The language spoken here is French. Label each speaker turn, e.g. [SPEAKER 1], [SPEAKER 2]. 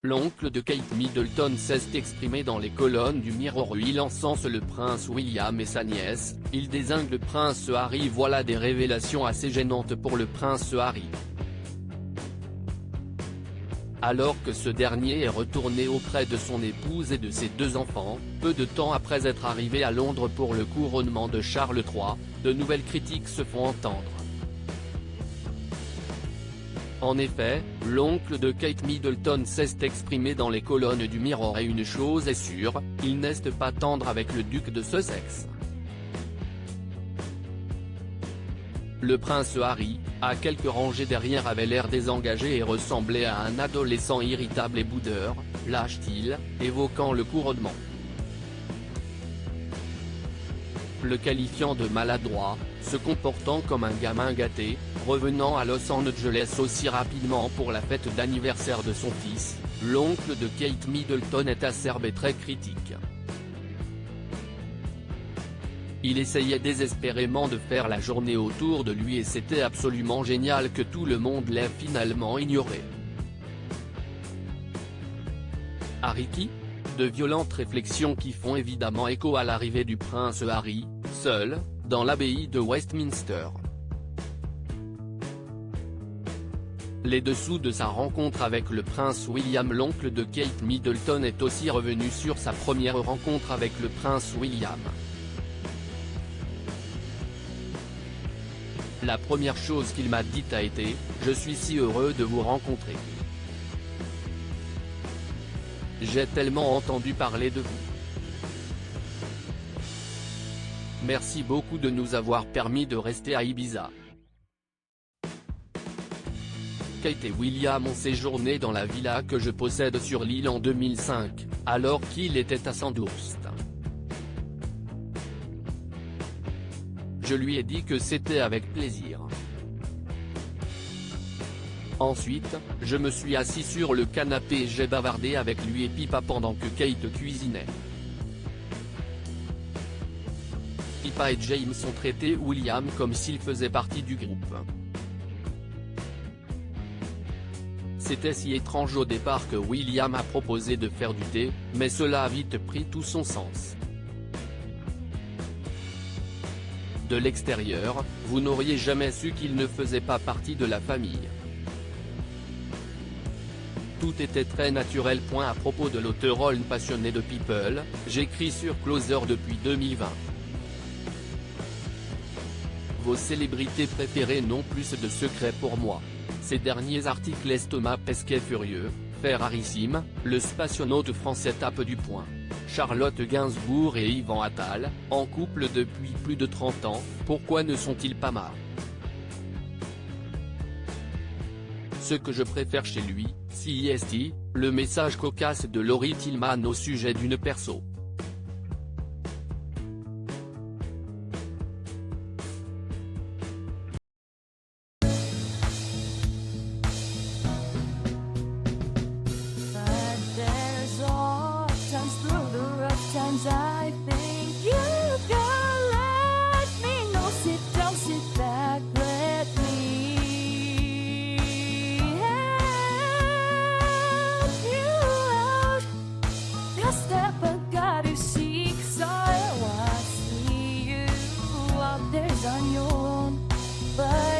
[SPEAKER 1] L'oncle de Kate Middleton s'est exprimé dans les colonnes du Mirror où il encense le prince William et sa nièce, il désigne le prince Harry. Voilà des révélations assez gênantes pour le prince Harry. Alors que ce dernier est retourné auprès de son épouse et de ses 2 enfants, peu de temps après être arrivé à Londres pour le couronnement de Charles III, de nouvelles critiques se font entendre. En effet, l'oncle de Kate Middleton s'est exprimé dans les colonnes du Mirror et une chose est sûre, il n'est pas tendre avec le duc de Sussex. Le prince Harry, à quelques rangées derrière, avait l'air désengagé et ressemblait à un adolescent irritable et boudeur, lâche-t-il, évoquant le couronnement. Le qualifiant de maladroit, se comportant comme un gamin gâté, revenant à Los Angeles aussi rapidement pour la fête d'anniversaire de son fils, l'oncle de Kate Middleton est acerbe et très critique. Il essayait désespérément de faire la journée autour de lui et c'était absolument génial que tout le monde l'ait finalement ignoré. Harry qui ? De violentes réflexions qui font évidemment écho à l'arrivée du prince Harry, seul, dans l'abbaye de Westminster. Les dessous de sa rencontre avec le prince William. L'oncle de Kate Middleton est aussi revenu sur sa première rencontre avec le prince William. La première chose qu'il m'a dite a été « Je suis si heureux de vous rencontrer. J'ai tellement entendu parler de vous. Merci beaucoup de nous avoir permis de rester à Ibiza. » Kate et William ont séjourné dans la villa que je possède sur l'île en 2005, alors qu'il était à Sandhurst. Je lui ai dit que c'était avec plaisir. Ensuite, je me suis assis sur le canapé et j'ai bavardé avec lui et Pippa pendant que Kate cuisinait. Pippa et James ont traité William comme s'il faisait partie du groupe. C'était si étrange au départ que William a proposé de faire du thé, mais cela a vite pris tout son sens. De l'extérieur, vous n'auriez jamais su qu'il ne faisait pas partie de la famille. Tout était très naturel. À propos de l'auteur passionné de People, j'écris sur Closer depuis 2020. Vos célébrités préférées n'ont plus de secrets pour moi. Ces derniers articles laissent Thomas Pesquet furieux, Ferrarissime, le spationaute français tape du poing. Charlotte Gainsbourg et Yvan Attal, en couple depuis plus de 30 ans, pourquoi ne sont-ils pas mariés? Ce que je préfère chez lui, CIST, le message cocasse de Laurie Tillman au sujet d'une perso.
[SPEAKER 2] I think you can let me know. Sit down, sit back, let me help you out. The step I gotta seek, so I see you out there's on your own, but